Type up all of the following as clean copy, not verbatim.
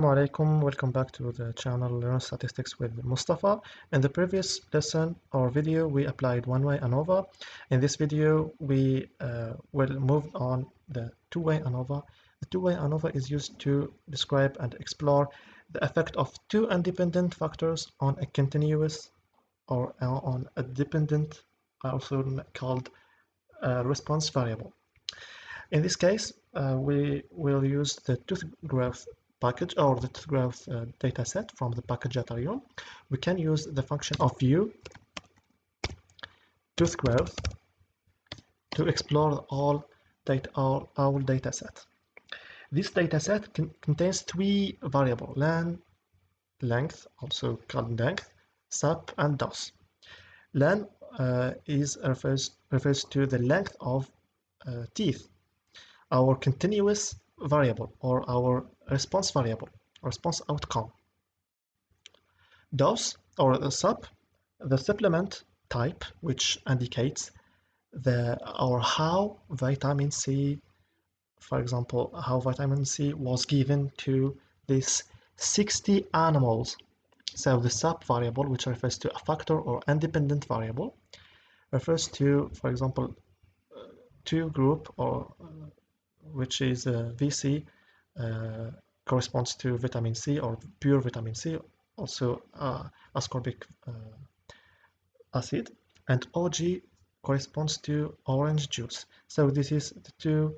Assalamu alaikum, welcome back to the channel Learn Statistics with Mostefa. In the previous lesson or video, we applied one-way ANOVA. In this video, we will move on the two-way ANOVA. The two-way ANOVA is used to describe and explore the effect of two independent factors on a continuous or on a dependent, also called response variable. In this case, we will use the ToothGrowth package or the ToothGrowth dataset from the package atarium. We can use the function of view ToothGrowth to explore all dataset. This dataset contains three variables: length, also called length, sup, and dos. Len refers to the length of teeth, our continuous variable or our response variable, response outcome. Dos or the sup, the supplement type, which indicates how vitamin C, for example, how vitamin C was given to these 60 animals. So the sup variable, which refers to a factor or independent variable, refers to, for example, two group or which is VC, corresponds to vitamin C or pure vitamin C, also ascorbic acid, and OG corresponds to orange juice. So this is the two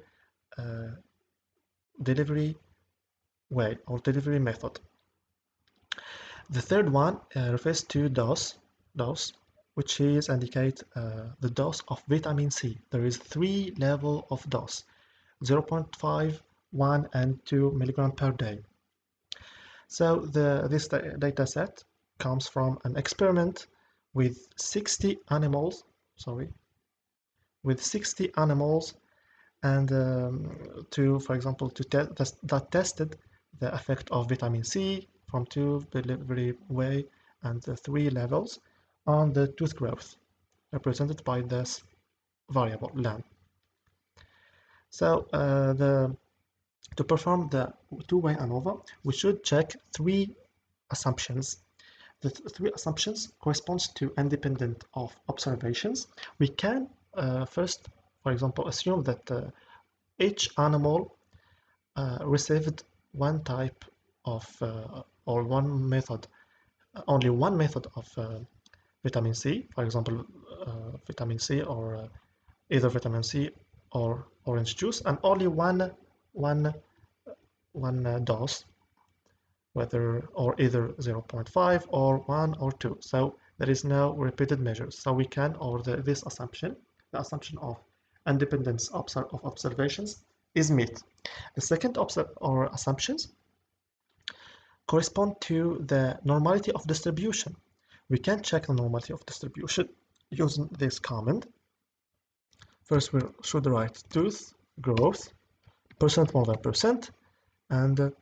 delivery way or delivery method. The third one refers to dose, which is indicate the dose of vitamin C. There is 3 level of dose: 0.5, 1, and 2 milligram per day. So this data set comes from an experiment with 60 animals, and for example, that tested the effect of vitamin C from 2 delivery way and the 3 levels on the tooth growth, represented by this variable len. So to perform the two-way ANOVA, we should check 3 assumptions. The 3 assumptions corresponds to independent of observations. We can first, for example, assume that each animal received one type of or one method, only one method of vitamin C, for example, vitamin C or either vitamin C or orange juice, and only one dose, whether or either 0.5 or 1 or 2. So there is no repeated measures. So we can, or this assumption, the assumption of independence of observations, is met. The second assumptions correspond to the normality of distribution. We can check the normality of distribution using this command. First, we should write tooth growth, percent more than percent, and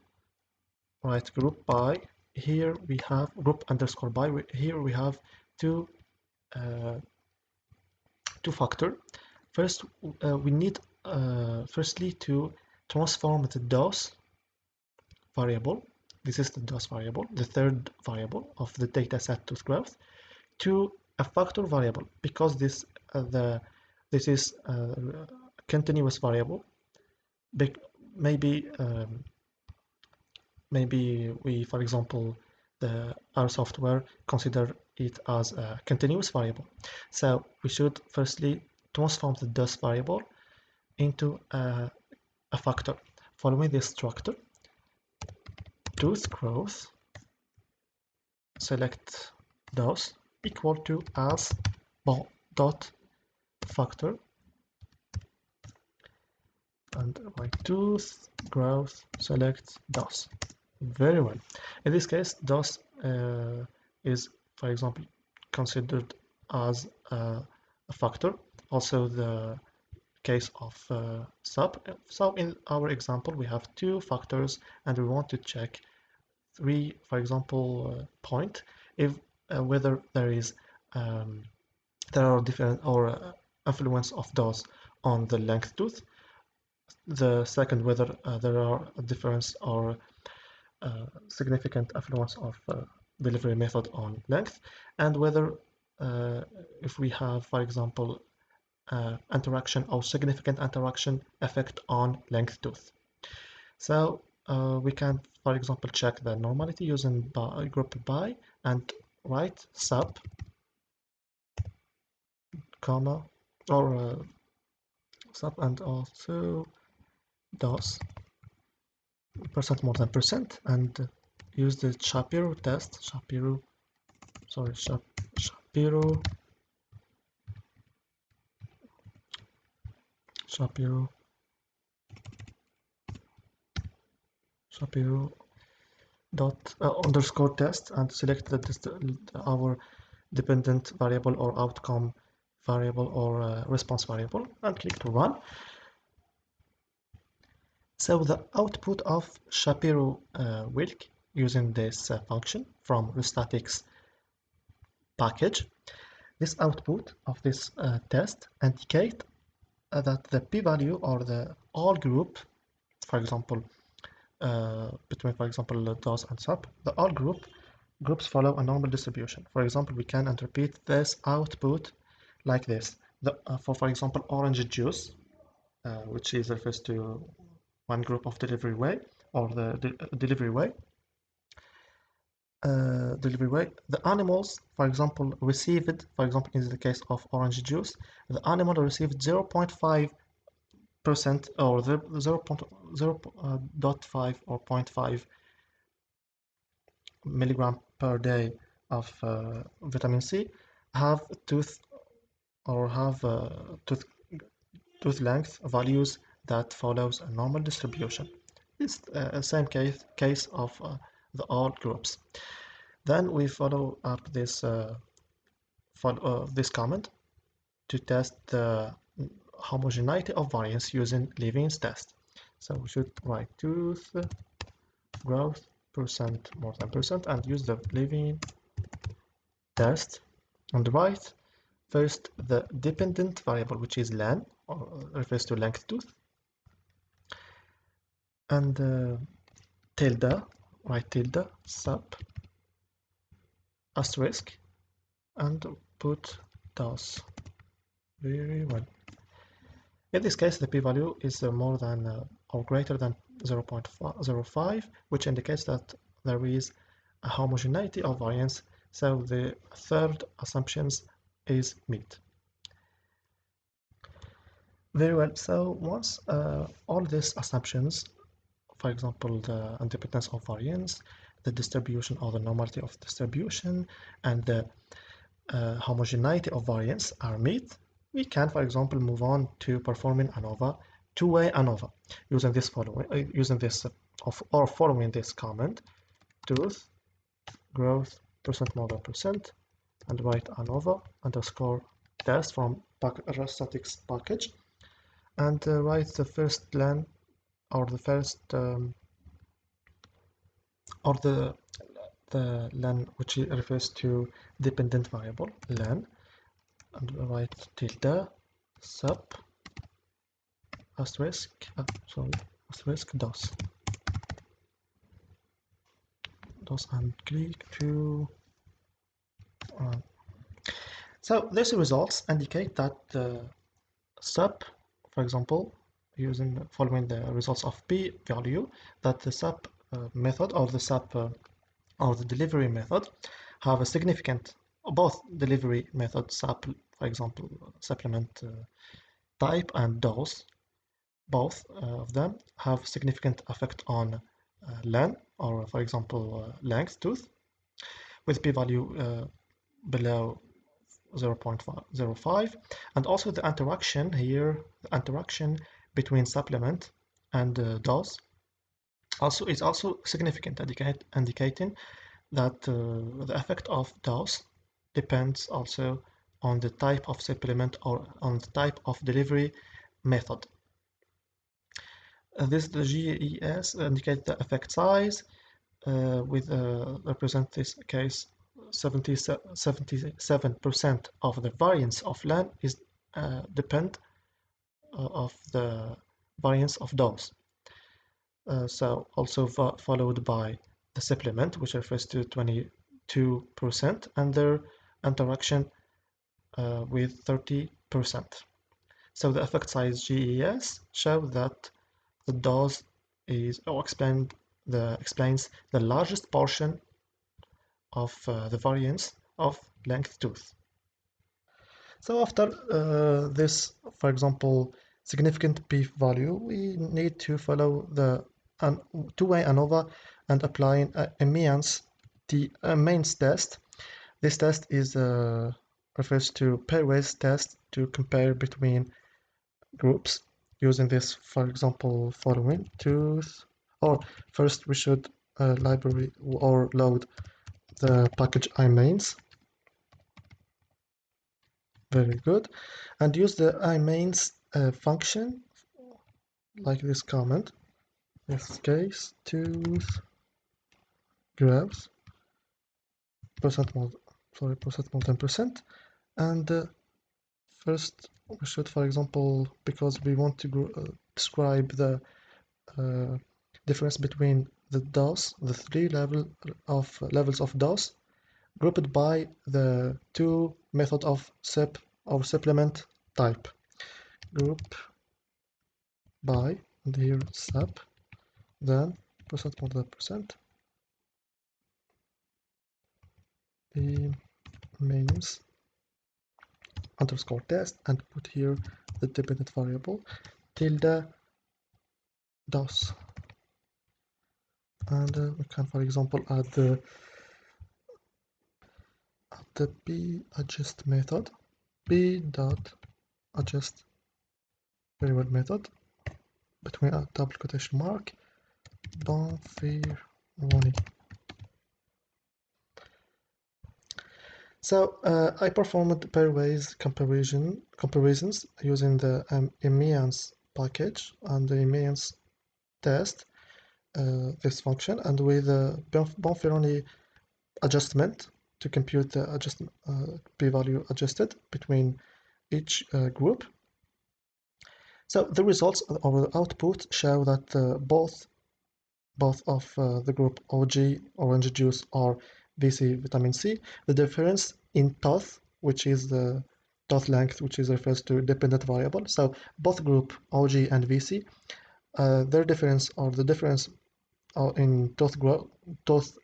write group by. Here we have group underscore by. Here we have two factor. First, we need firstly to transform the dose variable. This is the dose variable, the third variable of the dataset tooth growth, to a factor variable, because this is a continuous variable. Maybe we, for example, our software consider it as a continuous variable. So we should firstly transform the dose variable into a factor. Following this structure, tooth growth, select dose equal to as dot factor, and write tooth growth select dose. Very well. In this case, dose is, for example, considered as a factor. Also the case of sub. So in our example, we have 2 factors and we want to check 3, for example, point if whether there are different or influence of dose on the length tooth. The second, whether there are a difference or significant influence of delivery method on length, and whether if we have, for example, interaction or significant interaction effect on length tooth. So we can, for example, check the normality using group by and write sub, comma, or sub, and also DOS percent more than percent, and use the Shapiro test, Shapiro dot underscore test, and select our dependent variable or outcome variable or response variable, and click to run. So the output of Shapiro-Wilk using this function from Rustatics package, this output of this test indicate that the p-value or the all group, for example, between, for example, DOS and sub, the all groups follow a normal distribution. For example, we can interpret this output like this. For example, orange juice, which is refers to one group of delivery way, or the delivery way. The animals, for example, received, for example, in the case of orange juice, the animal received 0.5% or 0.5 or 0.5 milligram per day of vitamin C, have tooth length values that follows a normal distribution. It's the same case of the all groups. Then we follow up this comment to test the homogeneity of variance using Levene's test. So we should write tooth growth percent more than percent and use the Levene test, and write first the dependent variable, which is len, or refers to length tooth, and tilde, write tilde sub asterisk, and put DOS. Very well. In this case, the p-value is more than or greater than 0.05, which indicates that there is a homogeneity of variance, so the third assumption is met. Very well. So once all these assumptions, for example, the independence of variance, the distribution or the normality of distribution, and the homogeneity of variance are met, we can, for example, move on to performing ANOVA, two-way ANOVA, using this following this comment, tooth growth percent more than percent, and write ANOVA underscore test from Rustatics package, and write the first len, or the first or the len which refers to dependent variable len, and write tilde sub asterisk DOS, and click to run. So these results indicate that the sub, for example, following the results of p value, that the sub method or the sub or the delivery method have a significant, both delivery method sub, for example, supplement type, and DOS, both of them have significant effect on len, or for example length tooth, with p-value below 0.05, and also the interaction here, the interaction between supplement and DOS is also significant, indicating that the effect of DOS depends also on the type of supplement or on the type of delivery method. The GES indicates the effect size, with represent this case 77% of the variance of len is depend of the variance of DOS. So also followed by the supplement, which refers to 22%, and their interaction with 30%. So the effect size GES show that the dose is explains the largest portion of the variance of length tooth. So after this, for example, significant p-value, we need to follow the two-way ANOVA and applying a Means test. This test is refers to pairwise test to compare between groups using this, for example, following tooth. Or first we should library or load the package imains. Very good. And use the imains function like this comment. In this case, tooth growth percent more than 10%. And first we should, for example, because we want to describe the difference between the dose, the three levels of dose, grouped by the two method of supplement type. Group by, and here sup, then percent more than percent, the means underscore test, and put here the dependent variable tilde dose. And we can, for example, add the p adjust method, p dot adjust variable method between a double quotation mark Bonferroni. So I performed pairwise comparisons using the Means package and the Means test, this function, and with the Bonferroni adjustment to compute the p-value adjusted between each group. So the results or the output show that both of the group OG, orange juice, or VC, vitamin C, the difference in tooth, which is the tooth length, which is refers to dependent variable. So both group OG and VC, their difference, or the difference in tooth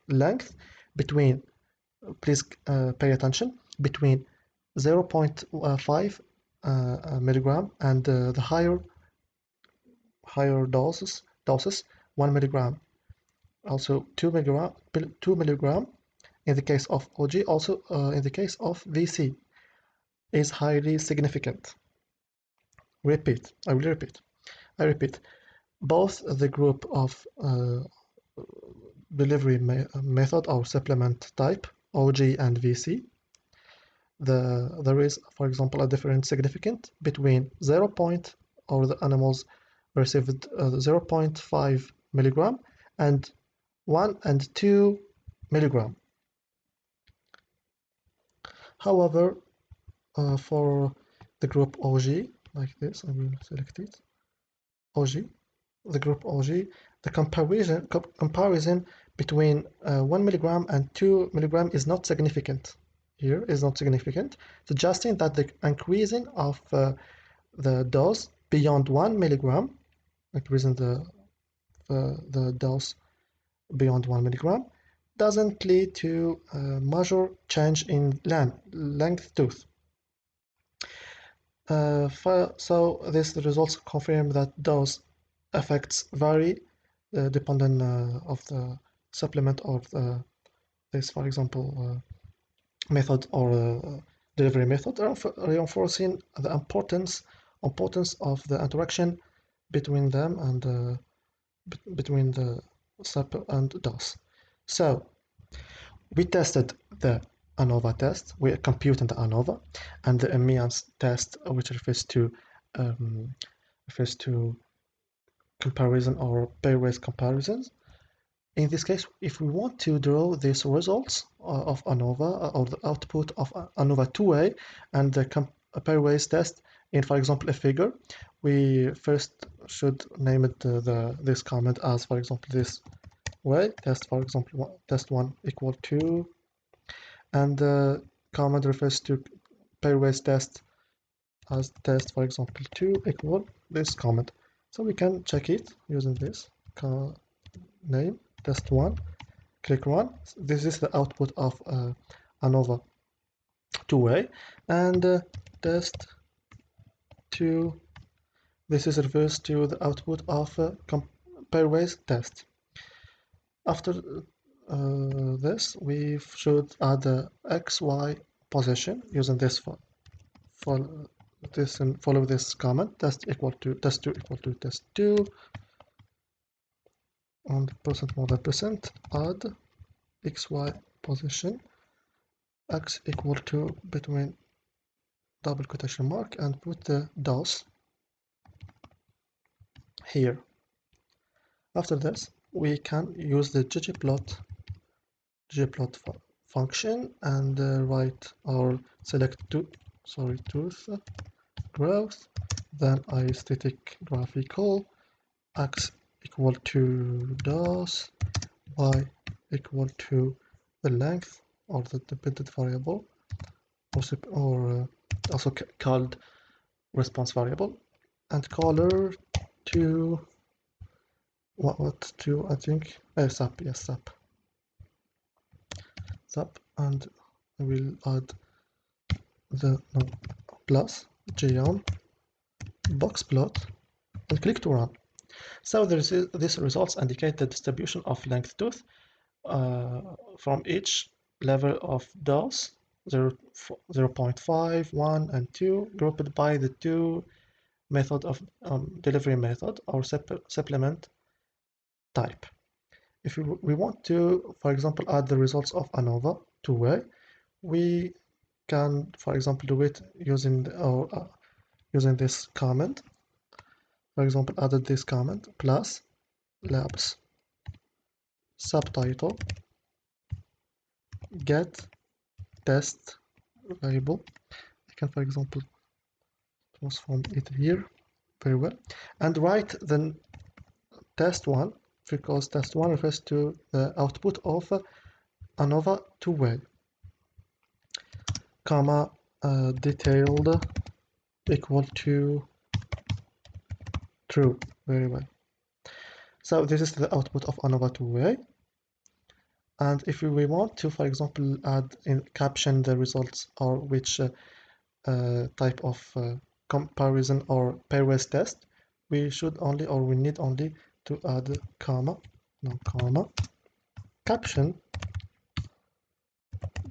length between, please pay attention, between 0.5 milligram and the higher doses 1 milligram, also 2 milligram in the case of OG, also in the case of VC, is highly significant. I repeat, both the group of delivery method or supplement type, OG and VC, there is, for example, a difference significant between or the animals received 0.5 milligram and 1 and 2 milligram. However, for the group OG, like this, I will select it, OG, the group OG, the comparison between 1 milligram and 2 milligram is not significant. Here is not significant, suggesting that the increasing of the dose beyond 1 milligram, increasing the dose beyond 1 milligram, doesn't lead to a major change in length tooth. So these results confirm that dose effects vary depending of the supplement of this, for example, method or delivery method, reinforcing the importance of the interaction between them and between the sup and dose. So we tested the ANOVA test, we are computing the ANOVA, and the Means test, which refers to comparison or pairwise comparisons. In this case, if we want to draw these results of ANOVA, or the output of ANOVA 2A and the pairwise test in, for example, a figure, we first should name it this comment as, for example, this way. Test, for example, test 1 equal 2, and the comment refers to pairwise test as test, for example, 2 equal this comment. So we can check it using this name, test 1, click run. This is the output of ANOVA two-way, and test 2, this is reversed to the output of pairwise test. After this, we should add the XY position using this for this and follow this comment, test equal to test 2 equal to test 2, and percent more than percent add XY position, x equal to between double quotation mark, and put the DOS here. After this, we can use the ggplot function and write or select tooth growth, then aesthetic graphical, x equal to DOS, y equal to the length or the dependent variable, or also called response variable, and color to what to, I think, sap, yes, sap, and I will add the plus geom boxplot and click to run. So this results indicate the distribution of length tooth from each level of DOS 0, 0.5, 1, and 2, grouped by the two method of delivery method or supplement type. If we want to, for example, add the results of ANOVA two-way, we can, for example, do it using using this comment. For example, added this comment plus labs subtitle get test variable. I can, for example, transform it here very well and write the test 1, because test 1 refers to the output of ANOVA two-way, comma detailed equal to true. Very well. So this is the output of ANOVA two-way. And if we want to, for example, add in caption the results or which type of comparison or pairwise test, we should only, or we need only to add comma caption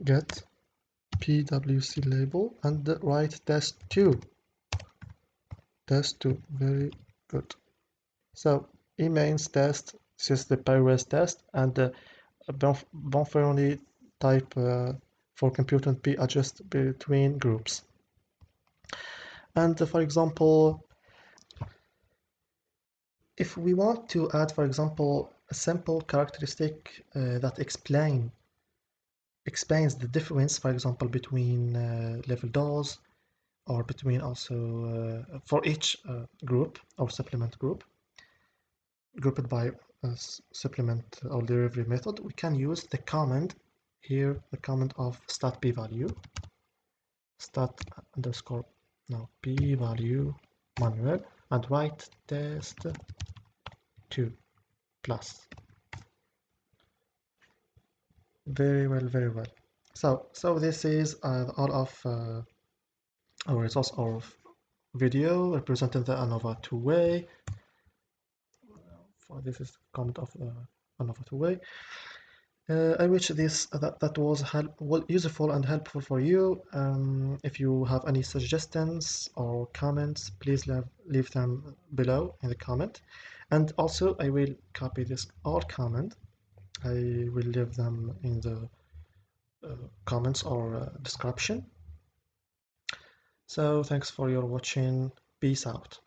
get PWC label and write test 2. Very good. So e-mains test, this is the pairwise test, and the Bonferroni type for computing P adjust between groups. And for example, if we want to add, for example, a simple characteristic that explains the difference, for example, between level DOS or between also for each group or supplement group, grouped by a supplement or delivery method, we can use the command here, the command of stat p value, stat underscore p value manual, and write test 2 plus. Very well, very well. So this is all of our results of video representing the ANOVA two-way. This is comment of ANOVA two-way. I wish that was useful and helpful for you. If you have any suggestions or comments, please leave them below in the comment. And also, I will copy this all comment. I will leave them in the comments or description. So thanks for your watching. Peace out.